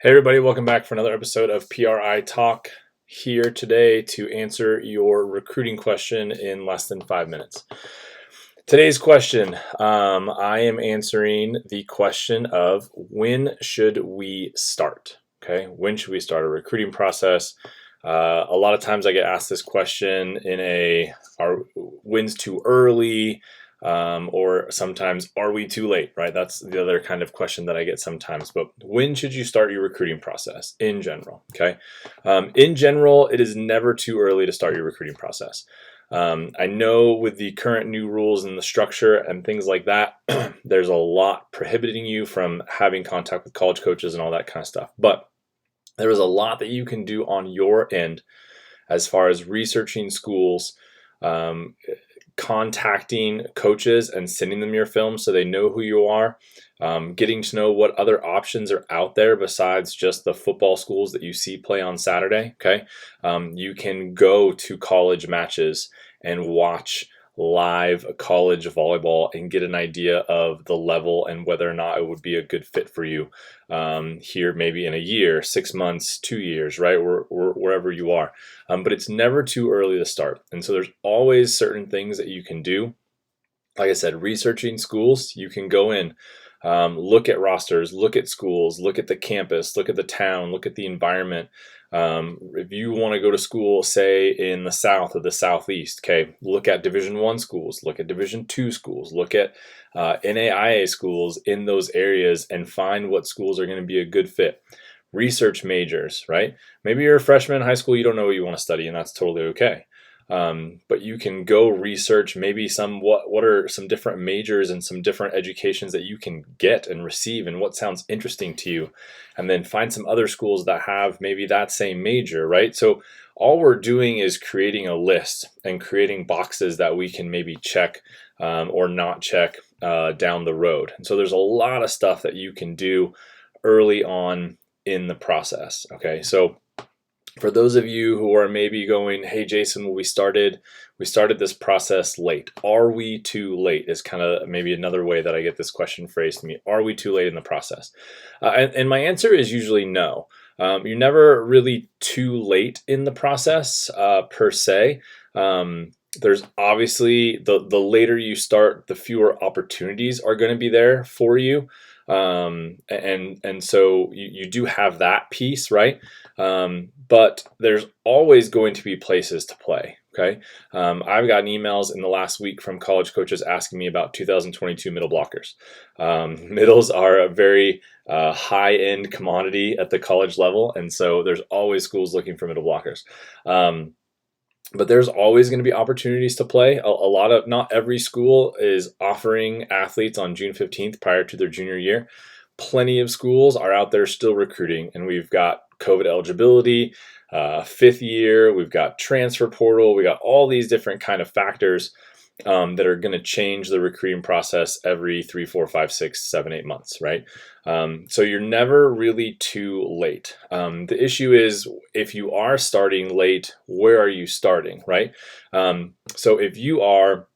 Hey everybody, welcome back for another episode of PRI Talk. Here today to answer your recruiting question in less than 5 minutes. Today's question, I am answering the question of when should we start? Okay, when should we start a recruiting process? A lot of times I get asked this question are when's too early? Or sometimes, are we too late, right? That's the other kind of question that I get sometimes. But when should you start your recruiting process in general? Okay. In general, it is never too early to start your recruiting process. I know with the current new rules and the structure and things like that, there's a lot prohibiting you from having contact with college coaches and all that kind of stuff. But there is a lot that you can do on your end as far as researching schools, contacting coaches and sending them your film so they know who you are, getting to know what other options are out there besides just the football schools that you see play on Saturday. Okay. You can go to college matches and watch live college volleyball and get an idea of the level and whether or not it would be a good fit for you here maybe in a year, 6 months, 2 years, right? Wherever you are. But it's never too early to start. And so there's always certain things that you can do. Like I said, researching schools, you can go in, look at rosters, look at schools, look at the campus, look at the town, look at the environment. If you want to go to school, say in the South or the Southeast, okay, look at Division I schools, look at Division II schools, look at NAIA schools in those areas and find what schools are going to be a good fit. Research majors, right? Maybe you're a freshman in high school, you don't know what you want to study, and that's totally okay. But you can go research maybe what are some different majors and some different educations that you can get and receive and what sounds interesting to you, and then find some other schools that have maybe that same major, right? So all we're doing is creating a list and creating boxes that we can maybe check or not check down the road. And so there's a lot of stuff that you can do early on in the process. Okay, so for those of you who are maybe going, hey Jason, well, we started this process late. Are we too late? Is kind of maybe another way that I get this question phrased to me. Are we too late in the process? And my answer is usually no. You're never really too late in the process per se. There's obviously the later you start, the fewer opportunities are going to be there for you. And so you do have that piece, right? But there's always going to be places to play. Okay. I've gotten emails in the last week from college coaches asking me about 2022 middle blockers. Middles are a very high end commodity at the college level. And so there's always schools looking for middle blockers. But there's always going to be opportunities to play. Not every school is offering athletes on June 15th prior to their junior year. Plenty of schools are out there still recruiting, and we've got COVID eligibility, fifth year, we've got transfer portal, we got all these different kind of factors that are going to change the recruiting process every 3, 4, 5, 6, 7, 8 months, right? So you're never really too late. The issue is if you are starting late, where are you starting, right? So if you are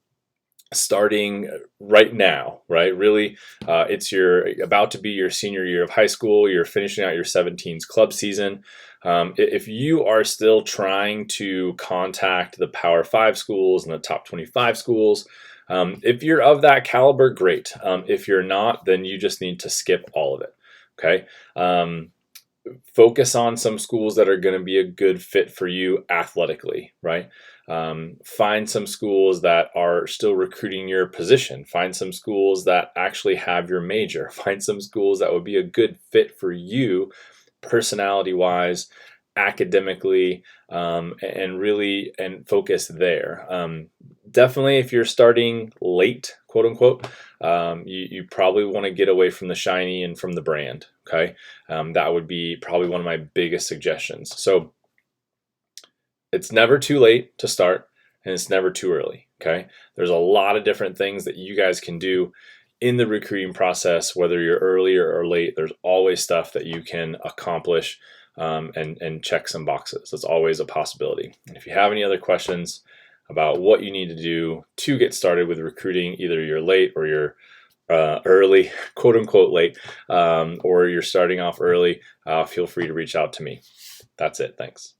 starting right now, right? Really, it's about to be your senior year of high school. You're finishing out your 17s club season. If you are still trying to contact the Power 5 schools and the top 25 schools, if you're of that caliber, great. If you're not, then you just need to skip all of it. Okay. Focus on some schools that are going to be a good fit for you athletically, right? Find some schools that are still recruiting your position. Find some schools that actually have your major. Find some schools that would be a good fit for you personality-wise, academically, and focus there. Definitely, if you're starting late, quote unquote, you probably want to get away from the shiny and from the brand. Okay, that would be probably one of my biggest suggestions. So it's never too late to start, and it's never too early. Okay, there's a lot of different things that you guys can do in the recruiting process, whether you're earlier or late. There's always stuff that you can accomplish and check some boxes. That's always a possibility. And if you have any other questions about what you need to do to get started with recruiting, either you're late or you're early, quote unquote late, or you're starting off early, feel free to reach out to me. That's it. Thanks.